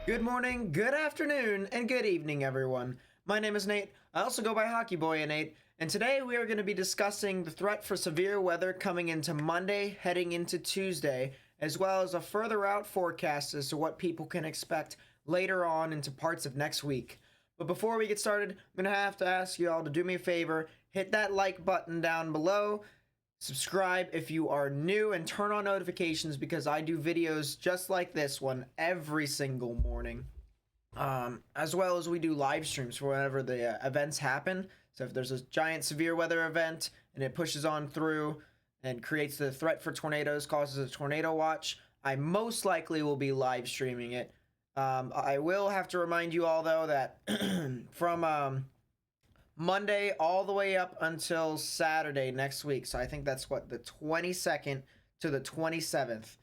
Good morning, good afternoon, and good evening, everyone. My name is Nate. I also go by Hockey Boy and Nate, and today we are going to be discussing the threat for severe weather coming into Monday, heading into Tuesday, as well as a further out forecast as to what people can expect later on into parts of next week. But before we get started, I'm going to have to ask you all to do me a favor, hit that like button down below, subscribe if you are new, and turn on notifications because I do videos just like this one every single morning. As well as we do live streams for whenever the events happen. So if there's a giant severe weather event and it pushes on through and creates the threat for tornadoes, causes a tornado watch, I most likely will be live streaming it. I will have to remind you all though that from Monday all the way up until Saturday next week. So I think that's what, the 22nd to the 27th.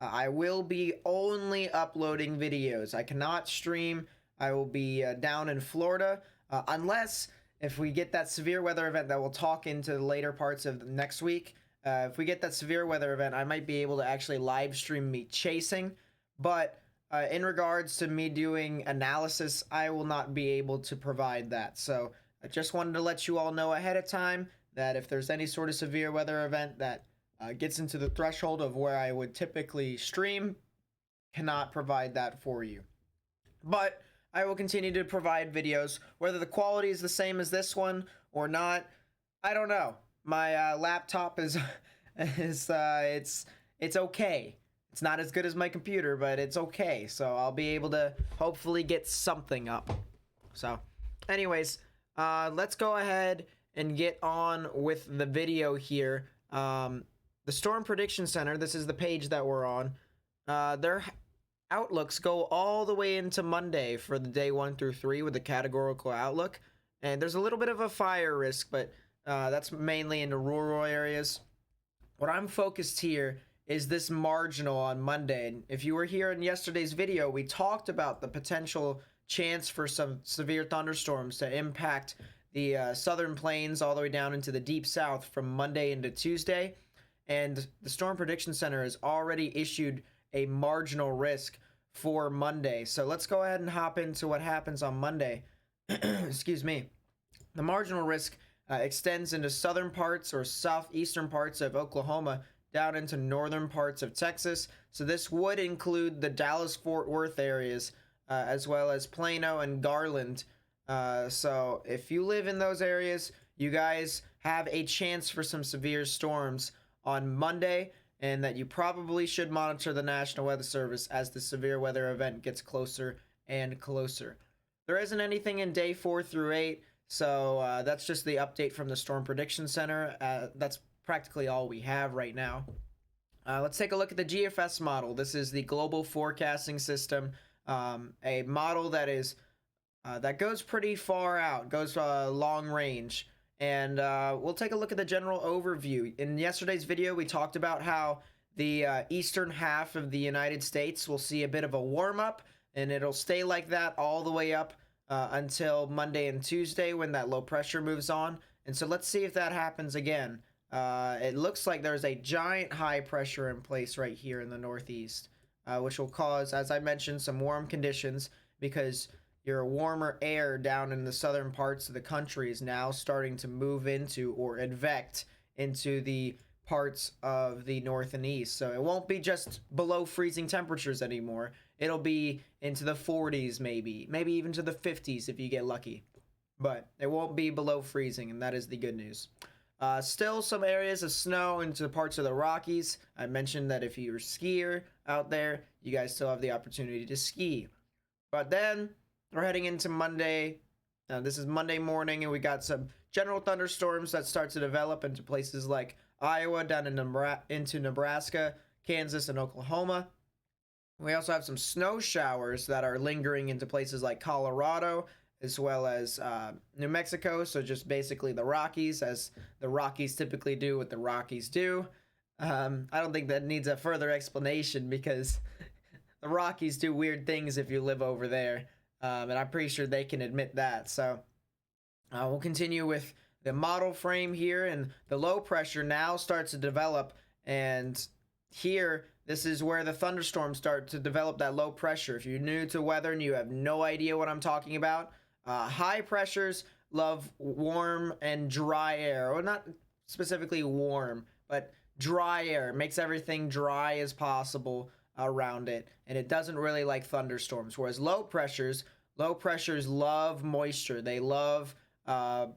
I will be only uploading videos. I cannot stream. I will be down in Florida unless if we get that severe weather event that we'll talk into the later parts of next week. If we get that severe weather event, I might be able to actually live stream me chasing. But in regards to me doing analysis, I will not be able to provide that. So I just wanted to let you all know ahead of time that if there's any sort of severe weather event that gets into the threshold of where I would typically stream, cannot provide that for you. But I will continue to provide videos. Whether the quality is the same as this one or not, I don't know. My laptop is it's okay. It's not as good as my computer, but it's okay. So I'll be able to hopefully get something up. So, anyways, let's go ahead and get on with the video here. The Storm Prediction Center, this is the page that we're on. Their outlooks go all the way into Monday for the day 1 through 3 with the categorical outlook. And there's a little bit of a fire risk, but that's mainly in the rural areas. What I'm focused here is this marginal on Monday. And if you were here in yesterday's video, we talked about the potential chance for some severe thunderstorms to impact the southern plains all the way down into the deep south from Monday into Tuesday. And the Storm Prediction Center has already issued a marginal risk for Monday. So let's go ahead and hop into what happens on Monday. Excuse me. The marginal risk extends into southern parts or southeastern parts of Oklahoma down into northern parts of Texas. So this would include the Dallas-Fort Worth areas as well as Plano and Garland. So if you live in those areas, you guys have a chance for some severe storms on Monday, and that you probably should monitor the National Weather Service as the severe weather event gets closer and closer. There isn't anything in day 4 through 8, so that's just the update from the Storm Prediction Center. That's practically all we have right now. Let's take a look at the GFS model. This is the Global Forecasting System, a model that is that goes pretty far out, goes long range. And we'll take a look at the general overview. In yesterday's video, we talked about how the eastern half of the United States will see a bit of a warm-up, and it'll stay like that all the way up until Monday and Tuesday when that low pressure moves on. And so let's see if that happens again. It looks like there's a giant high pressure in place right here in the northeast, which will cause, as I mentioned, some warm conditions because your warmer air down in the southern parts of the country is now starting to move into or advect into the parts of the north and east. So it won't be just below freezing temperatures anymore. It'll be into the 40s maybe even to the 50s if you get lucky. But it won't be below freezing, and that is the good news. Still some areas of snow into parts of the Rockies. I mentioned that if you're a skier out there, you guys still have the opportunity to ski. But then we're heading into Monday. This is Monday morning, and we got some general thunderstorms that start to develop into places like Iowa, down into Nebraska, Kansas, and Oklahoma. We also have some snow showers that are lingering into places like Colorado, as well as New Mexico. So just basically the Rockies, as the Rockies typically do what the Rockies do. I don't think that needs a further explanation because the Rockies do weird things if you live over there. And I'm pretty sure they can admit that. So we'll continue with the model frame here, and the low pressure now starts to develop. And here this is where the thunderstorms start to develop that low pressure. If you're new to weather and you have no idea what I'm talking about, high pressures love warm and dry air, or not specifically warm, but dry air. It makes everything dry as possible around it, and it doesn't really like thunderstorms. Whereas low pressures love moisture. They love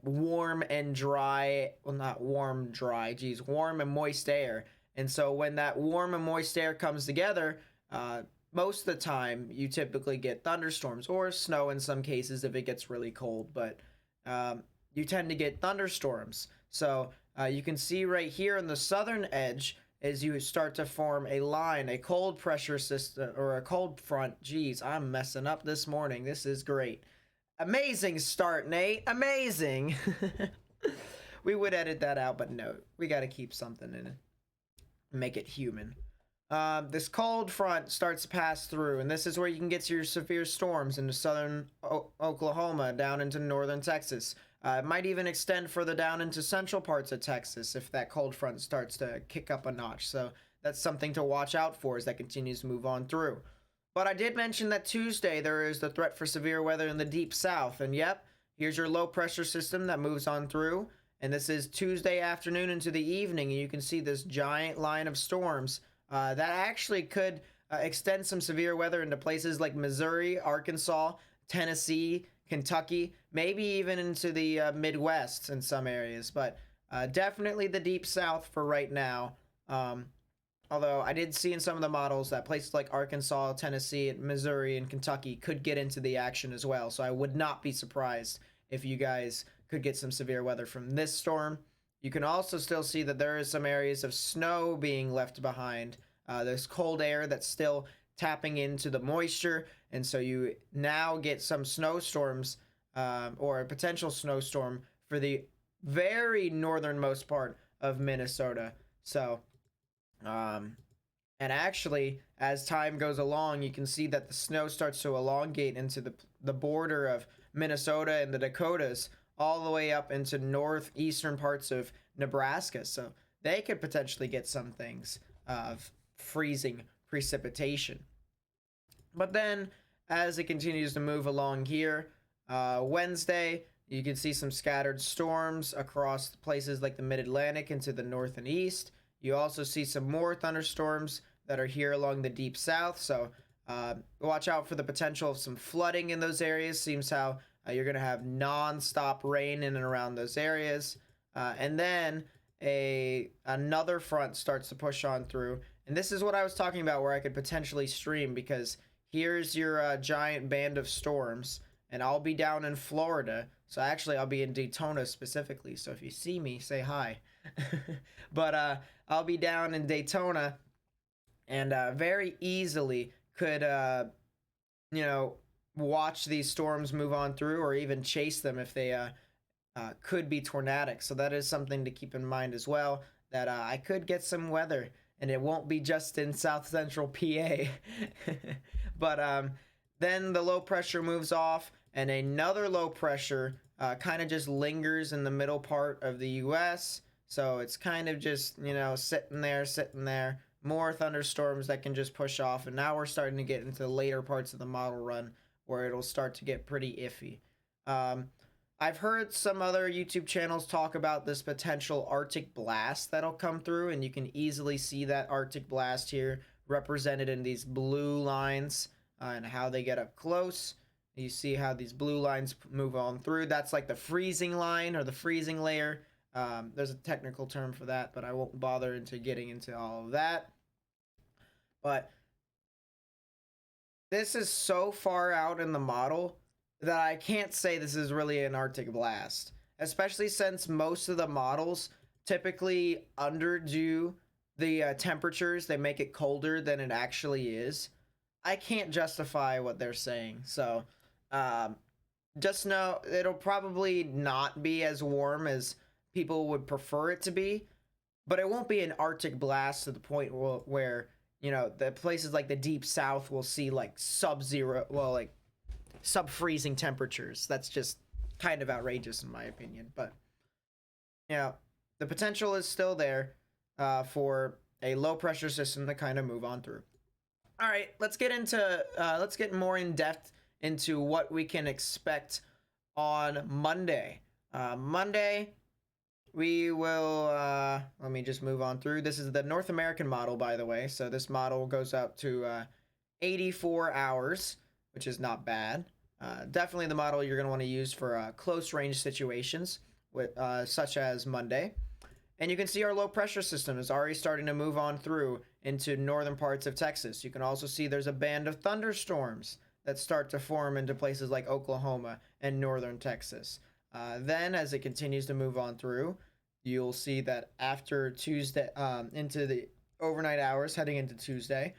warm and dry, well, not warm, dry, geez, warm and moist air. And so when that warm and moist air comes together, most of the time you typically get thunderstorms or snow in some cases if it gets really cold, but you tend to get thunderstorms. So you can see right here in the southern edge, as you start to form a line, a cold pressure system, or a cold front. Geez, I'm messing up this morning. This is great. Amazing start, Nate. Amazing. We would edit that out, but no, we got to keep something in it. Make it human. This cold front starts to pass through, and this is where you can get to your severe storms into southern Oklahoma, down into northern Texas. It might even extend further down into central parts of Texas if that cold front starts to kick up a notch. So that's something to watch out for as that continues to move on through. But I did mention that Tuesday there is the threat for severe weather in the deep south. And yep, here's your low pressure system that moves on through. And this is Tuesday afternoon into the evening. And you can see this giant line of storms that actually could extend some severe weather into places like Missouri, Arkansas, Tennessee, Kentucky, maybe even into the Midwest in some areas, but definitely the deep south for right now. Although I did see in some of the models that places like Arkansas, Tennessee, Missouri, and Kentucky could get into the action as well. So I would not be surprised if you guys could get some severe weather from this storm. You can also still see that there is some areas of snow being left behind. There's cold air that's still tapping into the moisture, and so you now get some snowstorms or a potential snowstorm for the very northernmost part of Minnesota. So and actually, as time goes along, you can see that the snow starts to elongate into the border of Minnesota and the Dakotas, all the way up into northeastern parts of Nebraska. So they could potentially get some things of freezing precipitation. But then, as it continues to move along here, Wednesday, you can see some scattered storms across places like the Mid-Atlantic into the north and east. You also see some more thunderstorms that are here along the deep south. So watch out for the potential of some flooding in those areas. Seems how you're going to have non-stop rain in and around those areas. And then another front starts to push on through. And this is what I was talking about, where I could potentially stream, because here's your giant band of storms. And I'll be down in Florida. So actually, I'll be in Daytona specifically. So if you see me, say hi. But I'll be down in Daytona, and very easily could, watch these storms move on through, or even chase them if they could be tornadic. So that is something to keep in mind as well, that I could get some weather, and it won't be just in south central PA. But then the low pressure moves off, and another low pressure kind of just lingers in the middle part of the U.S., so it's kind of just, sitting there. More thunderstorms that can just push off. And now we're starting to get into the later parts of the model run where it'll start to get pretty iffy. I've heard some other YouTube channels talk about this potential Arctic blast that'll come through. And you can easily see that Arctic blast here represented in these blue lines and how they get up close. You see how these blue lines move on through. That's like the freezing line or the freezing layer. There's a technical term for that, but I won't bother into getting into all of that. But this is so far out in the model that I can't say this is really an Arctic blast, especially since most of the models typically underdo the temperatures. They make it colder than it actually is. I can't justify what they're saying, so just know it'll probably not be as warm as people would prefer it to be, but it won't be an Arctic blast to the point where the places like the deep south will see like sub-zero, well, like sub-freezing temperatures. That's just kind of outrageous in my opinion. But the potential is still there for a low pressure system to kind of move on through. All right, let's get more in depth into what we can expect on Monday. Monday, we will, let me just move on through. This is the North American model, by the way. So this model goes out to 84 hours, which is not bad. Definitely the model you're going to want to use for close range situations, with such as Monday. And you can see our low pressure system is already starting to move on through into northern parts of Texas. You can also see there's a band of thunderstorms that start to form into places like Oklahoma and northern Texas. Then, as it continues to move on through, you'll see that after Tuesday, into the overnight hours heading into Tuesday,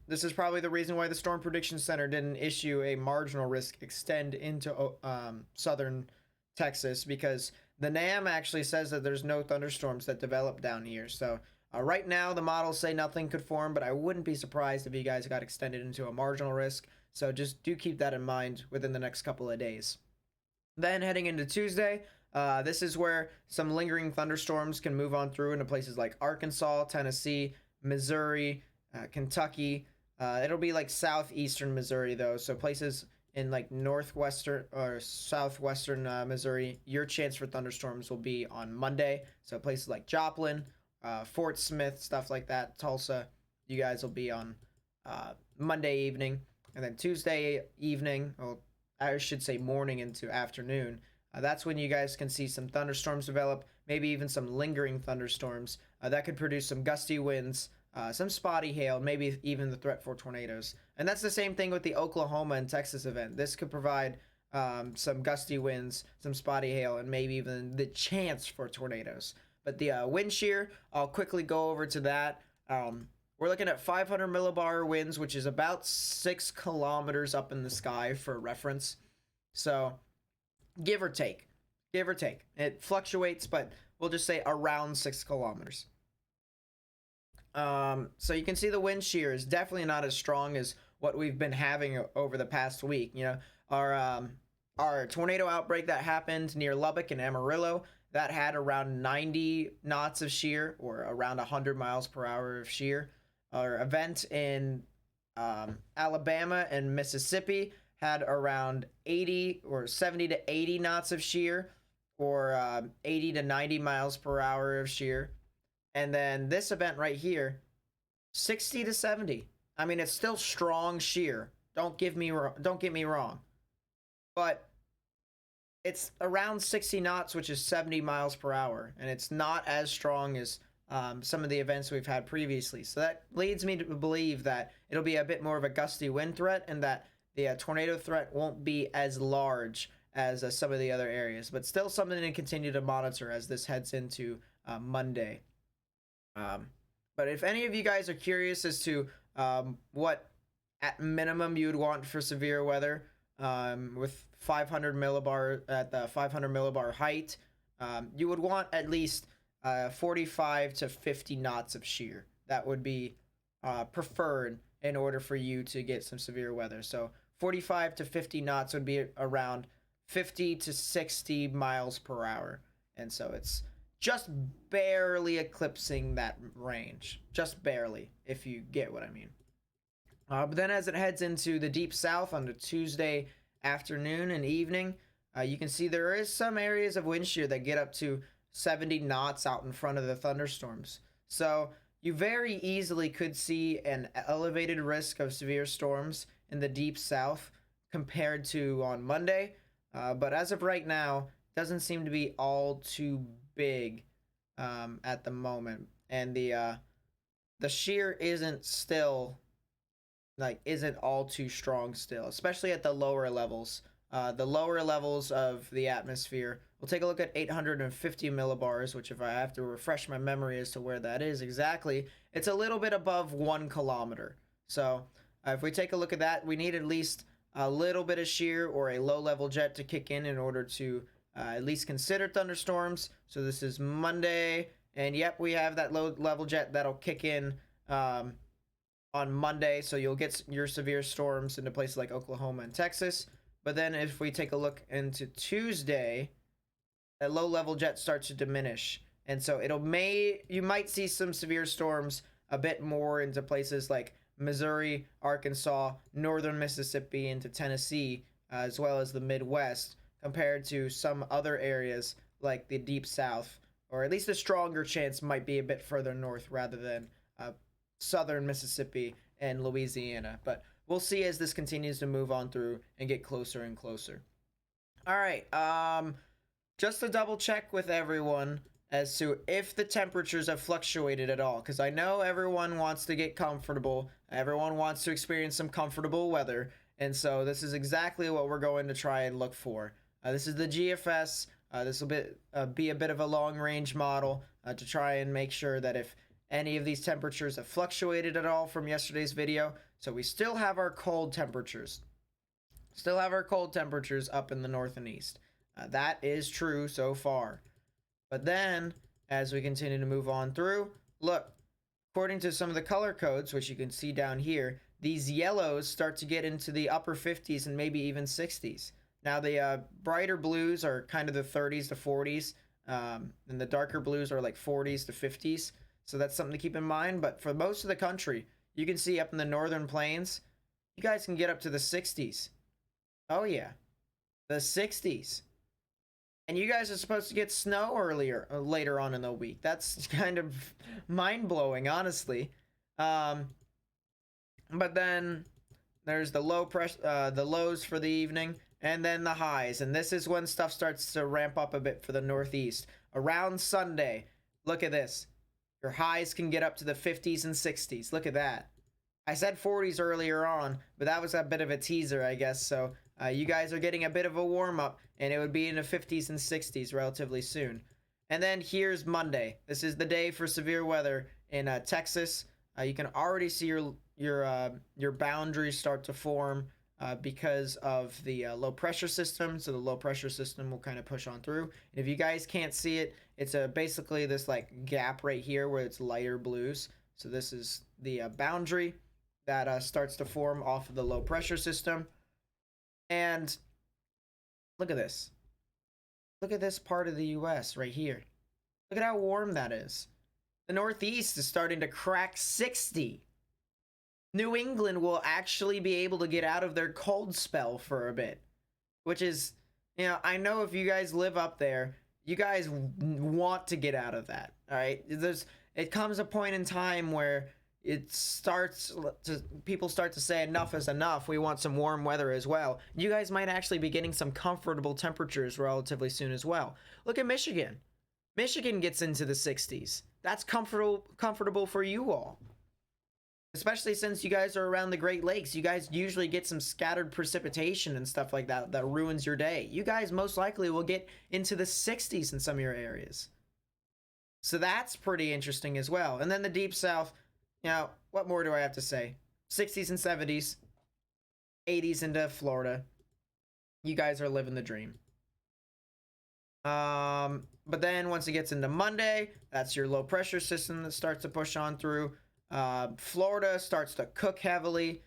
this is probably the reason why the Storm Prediction Center didn't issue a marginal risk extend into southern Texas, because the NAM actually says that there's no thunderstorms that develop down here. So right now the models say nothing could form, but I wouldn't be surprised if you guys got extended into a marginal risk. So just do keep that in mind within the next couple of days. Then heading into Tuesday, this is where some lingering thunderstorms can move on through into places like Arkansas, Tennessee, Missouri, Kentucky. It'll be like southeastern Missouri though, so places in like northwestern or southwestern Missouri, your chance for thunderstorms will be on Monday. So places like Joplin, Fort Smith, stuff like that, Tulsa, you guys will be on Monday evening. And then Tuesday evening, well, I should say morning into afternoon, that's when you guys can see some thunderstorms develop, maybe even some lingering thunderstorms that could produce some gusty winds, some spotty hail, maybe even the threat for tornadoes. And that's the same thing with the Oklahoma and Texas event. This could provide some gusty winds, some spotty hail, and maybe even the chance for tornadoes. But the wind shear, I'll quickly go over to that. We're looking at 500 millibar winds, which is about 6 kilometers up in the sky for reference. So give or take. It fluctuates, but we'll just say around 6 kilometers. So you can see the wind shear is definitely not as strong as what we've been having over the past week. You know, our tornado outbreak that happened near Lubbock and Amarillo, that had around 90 knots of shear, or around 100 miles per hour of shear. Our event in Alabama and Mississippi had around 80 or 70 to 80 knots of shear, or 80 to 90 miles per hour of shear. And then this event right here, 60 to 70. I mean, it's still strong shear. Don't get me wrong. But it's around 60 knots, which is 70 miles per hour. And it's not as strong as some of the events we've had previously. So that leads me to believe that it'll be a bit more of a gusty wind threat, and that the tornado threat won't be as large as some of the other areas. But still something to continue to monitor as this heads into Monday. But if any of you guys are curious as to what at minimum you'd want for severe weather, with 500 millibar at the 500 millibar height, you would want at least 45 to 50 knots of shear. That would be preferred in order for you to get some severe weather. So 45 to 50 knots would be around 50 to 60 miles per hour. And so it's just barely eclipsing that range. Just barely, if you get what I mean. But then as it heads into the deep south on the Tuesday afternoon and evening, you can see there is some areas of wind shear that get up to 70 knots out in front of the thunderstorms. So you very easily could see an elevated risk of severe storms in the deep south compared to on Monday. But as of right now, doesn't seem to be all too big at the moment. And the shear isn't all too strong still, especially at the lower levels. The lower levels of the atmosphere. We'll take a look at 850 millibars, which, if I have to refresh my memory as to where that is exactly, it's a little bit above 1 kilometer. So if we take a look at that, we need at least a little bit of shear or a low-level jet to kick in order to at least consider thunderstorms. So this is Monday, and yep, we have that low-level jet that'll kick in on Monday. So you'll get your severe storms into places like Oklahoma and Texas. But then if we take a look into Tuesday, that low-level jet starts to diminish, And so you might see some severe storms a bit more into places like Missouri, Arkansas, northern Mississippi, into Tennessee, as well as the Midwest, compared to some other areas like the Deep South, or at least a stronger chance might be a bit further north rather than southern Mississippi and Louisiana. But we'll see as this continues to move on through and get closer and closer. All right, just to double check with everyone as to if the temperatures have fluctuated at all, because I know everyone wants to get comfortable, everyone wants to experience some comfortable weather, and so this is exactly what we're going to try and look for. This is the GFS. This will be a bit of a long-range model to try and make sure that if any of these temperatures have fluctuated at all from yesterday's video. So we still have our cold temperatures. Still have our cold temperatures up in the north and east. That is true so far. But then, as we continue to move on through, look, according to some of the color codes, which you can see down here, these yellows start to get into the upper 50s and maybe even 60s. Now, the brighter blues are kind of the 30s to 40s, and the darker blues are like 40s to 50s. So that's something to keep in mind. But for most of the country, you can see up in the northern plains, you guys can get up to the 60s. Oh, yeah. The 60s. And you guys are supposed to get snow later on in the week. That's kind of mind-blowing, honestly. But then there's the the lows for the evening, and then the highs. And this is when stuff starts to ramp up a bit for the northeast. Around Sunday, look at this. Your highs can get up to the 50s and 60s. Look at that. I said 40s earlier on, but that was a bit of a teaser, I guess. So you guys are getting a bit of a warm-up, and it would be in the 50s and 60s relatively soon. And then here's Monday. This is the day for severe weather in Texas. You can already see your boundaries start to form because of the low pressure system. So the low pressure system will kind of push on through. And if you guys can't see it, it's basically this like gap right here where it's lighter blues. So this is the boundary that starts to form off of the low pressure system. And look at this. Look at this part of the US right here. Look at how warm that is. The Northeast is starting to crack 60. New England will actually be able to get out of their cold spell for a bit, which is, I know if you guys live up there, you guys want to get out of that. All right, it comes a point in time where people start to say enough is enough. We want some warm weather as well. You guys might actually be getting some comfortable temperatures relatively soon as well. Look at Michigan. Michigan gets into the 60s. That's comfortable for you all. Especially since you guys are around the Great Lakes. You guys usually get some scattered precipitation and stuff like that that ruins your day. You guys most likely will get into the 60s in some of your areas. So that's pretty interesting as well. And then the Deep South, what more do I have to say? 60s and 70s, 80s into Florida. You guys are living the dream. But then once it gets into Monday, that's your low pressure system that starts to push on through. Florida starts to cook heavily.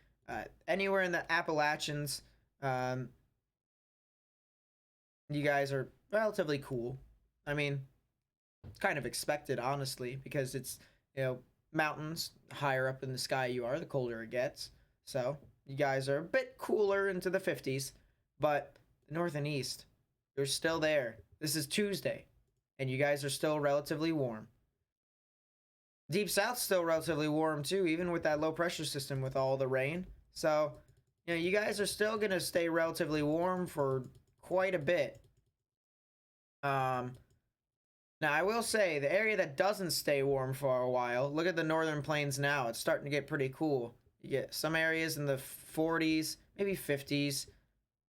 Anywhere in the Appalachians, you guys are relatively cool. I mean, it's kind of expected, honestly, because it's, mountains. Higher up in the sky you are, the colder it gets. So you guys are a bit cooler into the 50s, but the north and east, you're still there. This is Tuesday, and you guys are still relatively warm. Deep South's still relatively warm too, even with that low pressure system with all the rain. So, you guys are still going to stay relatively warm for quite a bit. Now, I will say, the area that doesn't stay warm for a while, look at the northern plains now. It's starting to get pretty cool. You get some areas in the 40s, maybe 50s.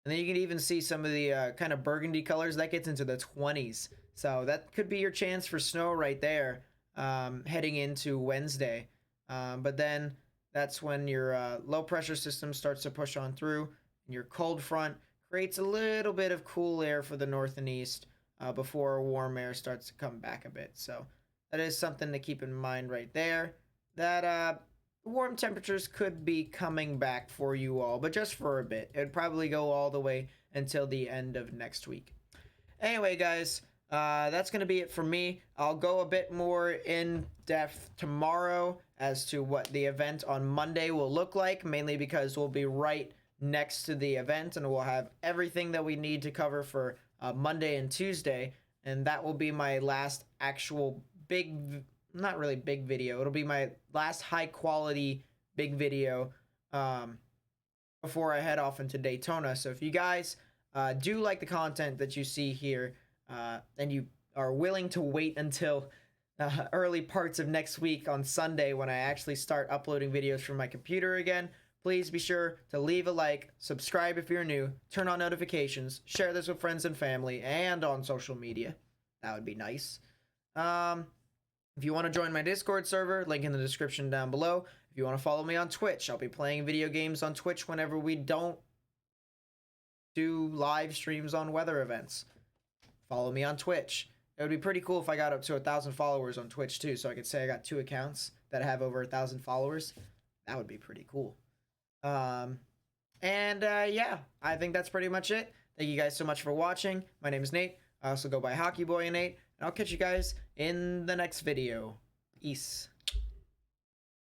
And then you can even see some of the kind of burgundy colors. That gets into the 20s. So that could be your chance for snow right there heading into Wednesday. But then that's when your low pressure system starts to push on through. And your cold front creates a little bit of cool air for the north and east. Before warm air starts to come back a bit. So that is something to keep in mind right there. That warm temperatures could be coming back for you all, but just for a bit. It'd probably go all the way until the end of next week. Anyway, guys, that's going to be it for me. I'll go a bit more in depth tomorrow as to what the event on Monday will look like, mainly because we'll be right next to the event and we'll have everything that we need to cover for Monday and Tuesday. And that will be my last actual big, not really big video. It'll be my last high quality big video before I head off into Daytona. So if you guys do like the content that you see here, and you are willing to wait until early parts of next week on Sunday when I actually start uploading videos from my computer again, please be sure to leave a like, subscribe if you're new, turn on notifications, share this with friends and family, and on social media. That would be nice. If you want to join my Discord server, link in the description down below. If you want to follow me on Twitch, I'll be playing video games on Twitch whenever we don't do live streams on weather events. Follow me on Twitch. It would be pretty cool if I got up to 1,000 followers on Twitch too, so I could say I got 2 accounts that have over 1,000 followers. That would be pretty cool. Yeah, I think that's pretty much it. Thank you guys so much for watching. My name is Nate. I also go by Hockey Boy Nate, and I'll catch you guys in the next video. Peace.